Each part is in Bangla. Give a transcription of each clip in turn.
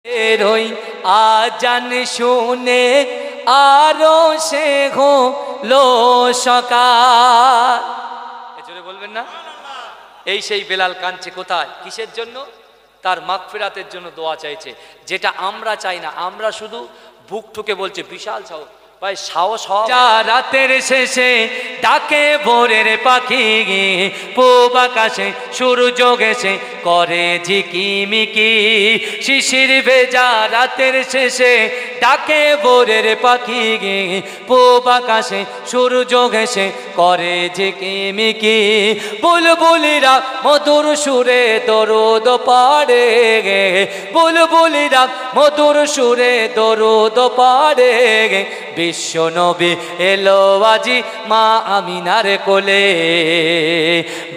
রই আজান শুনে আরো সে হলো সকাল। জোরে বলবেন না? এই সেই বেলাল কাঁদছে কোথায়, কিসের জন্য? তার মাগফিরাতের জন্য দোয়া চাইছে, যেটা আমরা চাই না। আমরা শুধু বুক ঠুকে বলছে বিশাল সাহস। ভাই সাহস রাতের শেষে ডাকে ভোরের পাখি, পূব আকাশে সূর্য গেছে করে ঝিকিমিকি। শিশির ভেজা রাতের শেষে ডাকে ভোরের পাখি, পূব আকাশে সূর্য গেছে করে ঝিকিমিকি। বুলবুলিরা মধুর সুরে দরুদ পড়ে, বুলবুলিরা মধুর সুরে দরুদ পড়ে। বিশ্ব নবী এলো আজি মা আমিনার কোলে,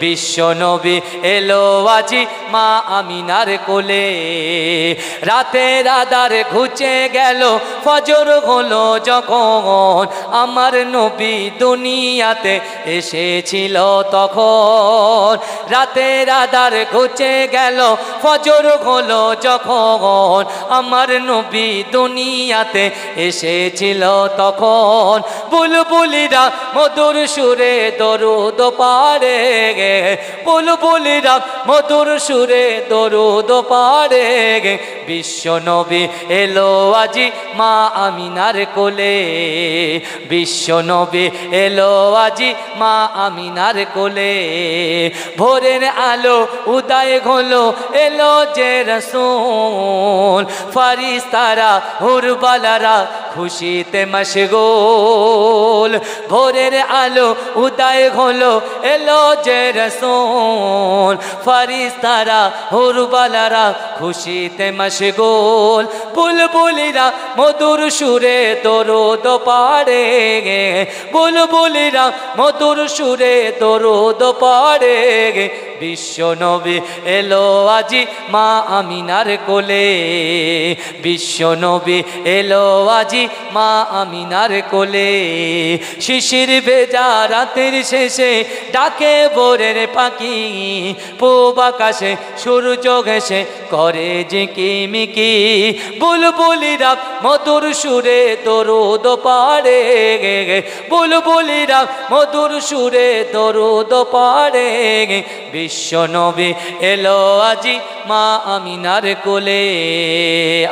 বিশ্ব নবী এলো আজি মা আমিনার কোলে। রাতের আধার ঘুচে গেল ফজর হলো যখন, আমার নবী দুনিয়াতে এসেছিল তখন। রাতের আধার ঘুচে গেল ফজর হলো যখন, আমার নবী দুনিয়াতে এসেছিল তখন। বুলবুলিরা মধুর সুরে দরুদ পড়ে, বুলবুলিরা মধুর সুরে দরুদ পড়ে। বিশ্ব নবী এলো আজি মা আমিনার কোলে, বিশ্ব নবী এলো আজি মা আমিনার কোলে। ভোরের আলো উদয় হলো এলো যে রাসূল, ফারিস্তারা হুরবালারা খুশিতে মশগুল। ভোরের আলো উদয় হলো এলো যে রাসূল, ফারিস্তারা হুরবালারা খুশিতে মশগুল। বুলবুলিরা মধুর সুরে দরুদ পড়ে, বুলবুলিরা মধুর সুরে দরুদ পড়ে। বিশ্ব নবী এলো আজি মা আমিনার কোলে, বিশ্ব নবী এলো আজি মা আমিনার কোলে। শিশির ভেজা রাতের শেষে ডাকে ভোরের পাখি, পূব আকাশে সূর্য ঘেঁষে করে ঝিকিমিকি। বুলবুলিরা মধুর সুরে দরুদ পড়ে, বুলবুলিরা মধুর সুরে দরুদ পড়ে। বিশ্ব নবী এলো আজি মা আমিনার কোলে।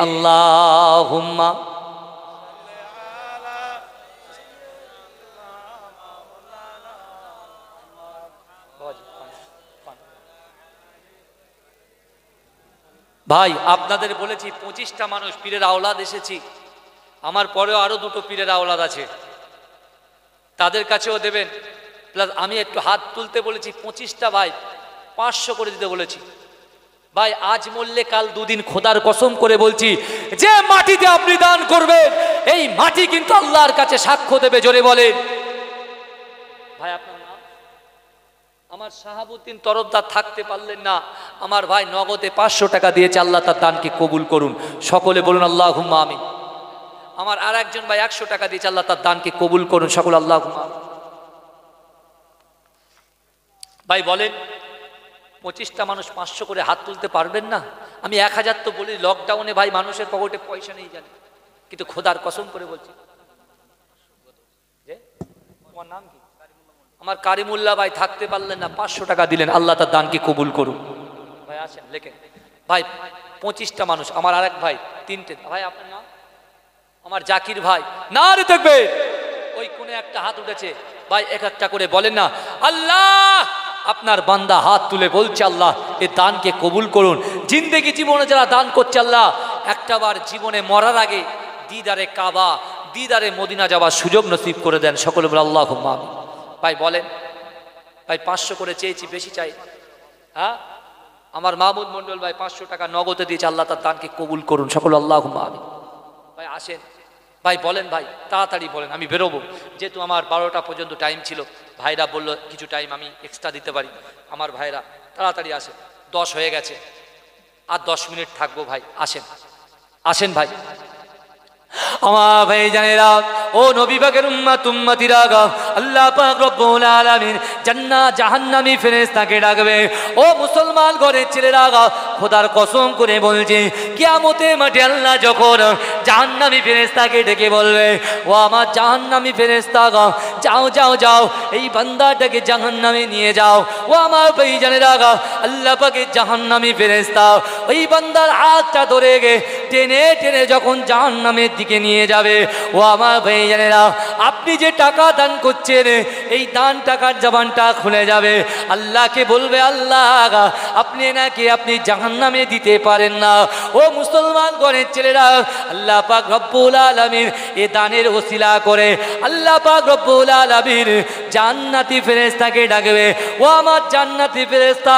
আল্লাহুম্মা ভাই আপনাদের বলেছি 25টা মানুষ পীরের আওলাদ এসেছি, আমার পরেও আরো দুটো পীরের আওলাদ আছে, তাদের কাছেও দেবেন। প্লাস আমি একটু হাত তুলতে বলেছি 25টা ভাই 500 করে দিতে বলেছি। ভাই আজ মরলে কাল দুদিন খোদার কসম করে বলছি, যে মাটিতে আপনি দান করবেন এই মাটি কিন্তু আল্লাহর কাছে সাক্ষ্য দেবে। জোরে বলেন ভাই আপনার নাম? আমার শাহাবুদ্দিন তরফদার থাকতে পারলেন না, আমার ভাই নগদে 500 টাকা দিয়েছে, আল্লাহ তার দানকে কবুল করুন। সকলে বলুন আল্লাহুম্মা আমিন। আমার আর একজন ভাই 100 টাকা দিয়েছে, আল্লাহ তার দানকে কবুল করুন। সকল আল্লাহুম্মা আমিন। ভাই বলেন 25টা মানুষ 500 করে হাত তুলতে পারবেন না? আমি 1000 তো বলি, লকডাউনে ভাই মানুষের পকেটে পয়সা নেই জানি, কিন্তু খোদার কসম করে বলছি। তোমার নাম কি? আমার কারিমুল্লাহ ভাই থাকতে পারলেন না, 500 টাকা দিলেন, আল্লাহ তার দানকে কবুল করুন। ভাই আসেন লেখেন। ভাই 25টা মানুষ, আমার আরেক ভাই 3টে ভাই। আপনার নাম? আমার জাকির ভাই। না রে দেখবে ওই কোণে একটা হাত উঠেছে ভাই, এক একটা করে বলেন না আল্লাহ। আপনার বান্দা হাত তুলে বলছে আল্লাহ এই দানকে কবুল করুন। জিন্দেগি জীবনে যারা দান করছে আল্লাহ একটাবার জীবনে মরার আগে দিদারে কাবা, দিদারে মদিনা যাওয়ার সুযোগ নসিব করে দেন। সকলে বলে আল্লাহুম্মা আমিন। ভাই বলেন ভাই 500 করে চেয়েছি, বেশি চাই। হ্যাঁ আমার মাহমুদ মন্ডল ভাই 500 টাকা নগদে দিয়েছে, আল্লাহ তার দানকে কবুল করুন। সকলে আল্লাহুম্মা আমিন। ভাই আসেন ভাই বলেন ভাই তাড়াতাড়ি বলেন, আমি বেরোবো, যেহেতু আমার 12টা পর্যন্ত টাইম ছিল। ভাইরা বললো কিছু টাইম আমি এক্সট্রা দিতে পারি। আমার ভাইরা তাড়াতাড়ি আসেন, 10 হয়ে গেছে, আর 10 মিনিট থাকবো। ভাই আসেন আসেন ভাই। আমার ভাই জানেরা, ও নবী পাকের উম্মত উম্মতিরা, আল্লাহ পাক রব্বুল আলামিন জান্নাত জাহান্নামী ফেরেশতাকে ডাকবে। ও মুসলমান ঘরের ছেলেরা, খোদার কসম করে বলছে, কিয়ামতের মাঠে আল্লাহ যখন জাহান্নামী ফেরেশতাকে ডেকে বলবে, ও আমার জাহান্নামী ফেরেশতা, যাও যাও যাও, এই বান্দাটাকে জাহান্নামে নিয়ে যাও। ও আমার ভাইজানেরা, আল্লাহ পাকের জাহান্নামী ফেরেশতা ওই বান্দার হাতটা ধরে টেনে টেনে যখন জাহান্নামের দিকে নিয়ে যাবে, ও আমার ভাইজানেরা, আপনি যে টাকা দান করছেন, এই দান টাকার জবানটা খুলে যাবে। আল্লাহকে বলবে, আল্লাহ আপনি নাকি আপনি জাহান্নামে দিতে পারেন না। ও মুসলমান গণের ছেলেরা, আল্লাহ পাক রব্বুল আলামিন এ দানের ওসিলা করে আল্লাহ পাক রব্বুল আলামিন জান্নাতি ফেরেশতাকে ডাকবে, ও আমার জান্নাতি ফেরেশতা,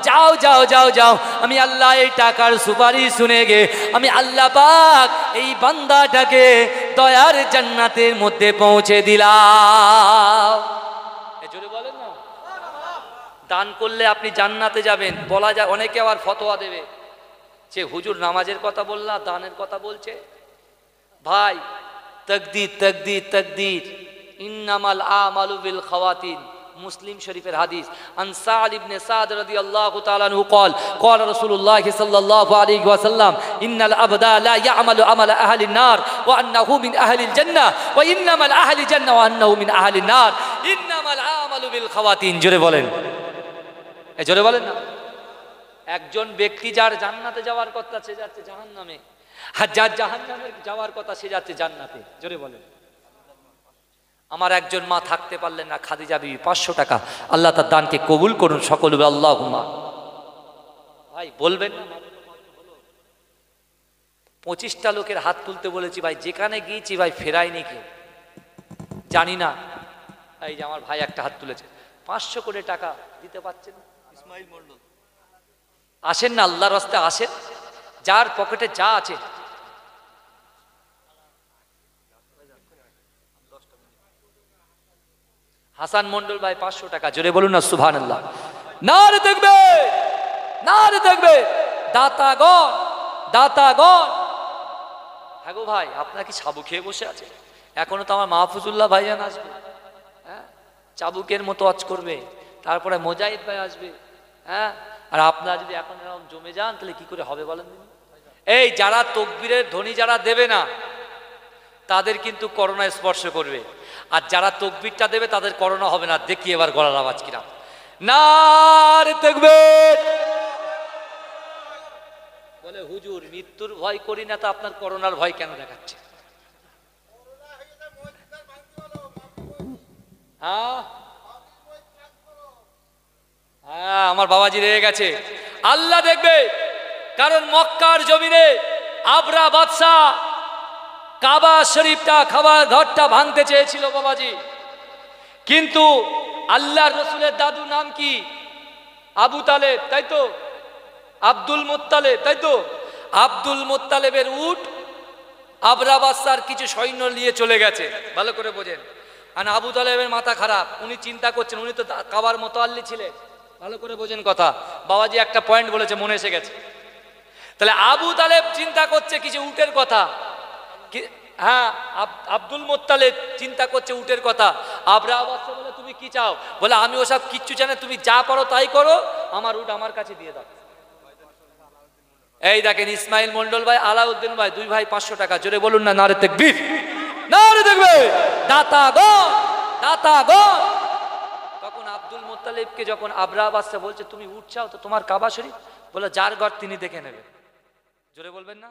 যাও যাও যাও যাও, আমি আল্লাহ এই টাকার সুপারিশ শুনে আমি আল্লাহ পাক এই বান্দাটাকে দয়ার জান্নাতের মধ্যে পৌঁছে দিলাম। জোরে বলেন না। দান করলে আপনি জান্নাতে যাবেন বলা যায়। অনেকে আবার ফতোয়া দেবে যে হুজুর নামাজের কথা বললা, দানের কথা বলছে। ভাই, তাকদীর তাকদীর তাকদীর, ইন্নামাল আমালু বিল খাওয়াতিন, মুসলিম শরীফের হাদিস। আন সা'দ ইবনে সা'দ রাদিয়াল্লাহু তাআলা আনহু قال قال رسول الله صلى الله عليه وسلم ان العبد لا يعمل عمل اهل النار وانه من اهل الجنه وانما الاهل الجنه وانه من اهل النار انما العمل بالخواتيم। জোরে বলেন, জোরে বলেন না। একজন ব্যক্তি যার জান্নাতে যাওয়ার কথা সে যাচ্ছে জাহান্নামে, আর যার জাহান্নামে যাওয়ার কথা সে যাচ্ছে জান্নাতে। জোরে বলেন। আমার একজন মা থাকতে পারলেন না, খাদিজা বিবি, 500 টাকা। আল্লাহ তার দানকে কবুল করুন, সকল আল্লাহুম্মা। ভাই বলবেন না, 25টা লোকের হাত তুলতে বলেছি ভাই, যেখানে গিয়েছি ভাই ফেরায়নি কেউ, জানি না। এই যে আমার ভাই একটা হাত তুলেছে, 500 কোটি টাকা দিতে পারছেন না। ইসমাইল মন্ডল, আসেন না আল্লাহর রাস্তায় আসেন, যার পকেটে যা আছে। হাসান মন্ডল ভাই 500 টাকা। জোরে বলুন না সুবহানাল্লাহ। নারে দেখবে, নারে দেখবে। দাতাগণ, দাতাগণ। হ্যাঁ গো ভাই, আপনারা কি সাবু খেয়ে বসে আছে? এখনো তো আমার মাহফুজুল্লাহ ভাইজান আসবে, হ্যাঁ, চাবুকের মতো আজ করবে, তারপরে মোজাহিদ ভাই আসবে, হ্যাঁ। আর আপনারা যদি এখন এরকম জমে যান তাহলে কি করে হবে বলেন? এই যারা তাকবীরের ধ্বনি যারা দেবে না তাদের কিন্তু করোনা স্পর্শ করবে, আর যারা তাকবীরটা দেবে তাদের করোনা হবে না। দেখি এবার গলার আওয়াজ কিরাম। নারে তাকবীর। বলে হুজুর মৃত্যুর ভয় করি না, তো আপনার করোনার ভয় কেন দেখাচ্ছে? হ্যাঁ হ্যাঁ, আমার বাবাজি রেগে গেছে। আল্লাহ দেখবে, কারণ মক্কার জমিনে আবরা বাদশাহ কাবা শরীফটা, খাবার ঘরটা ভাঙতে চেয়েছিল বাবাজি, কিন্তু আল্লাহর রসুলের দাদু নাম কি? আবু তালেব, তাই তো? আব্দুল মুত্তালেব, তাই তো? আব্দুল মুত্তালেবের উট আবরা বাদশার কিছু সৈন্য নিয়ে চলে গেছে। ভালো করে বোঝেন। আর আবু তালেবের মাথা খারাপ, উনি চিন্তা করছেন, উনি তো কাবার মোতাল্লি ছিলেন। ভালো করে বোঝেন কথা। বাবাজি একটা পয়েন্ট বলেছে, মনে এসে গেছে। তাহলে আবু তালেব চিন্তা করছে কিছু উটের কথা, হ্যাঁ, আব্দুল মুত্তালিব চিন্তা করছে উটের কথা। আবরা বাদশা বলে তুমি কি চাও? বলে আমি ওসব কিচ্ছু জানি, তুমি যা পারো তাই করো, আমার উট আমার কাছে দিয়ে দাও। এই দেখেন ইসমাইল মন্ডল ভাই, আলাউদ্দিন ভাই, দুই ভাই 500 টাকা। জোরে বলুন না নারে তাকবীর, নারে তাকবীর। দাতাগণ, দাতাগণ। তখন আব্দুল মুত্তালিবকে যখন আবরা বাদশা বলছে তুমি উট চাও, তো তোমার কাবা শরীফ, বলে যার ঘর তিনি দেখে নেবে। জোরে বলবেন না।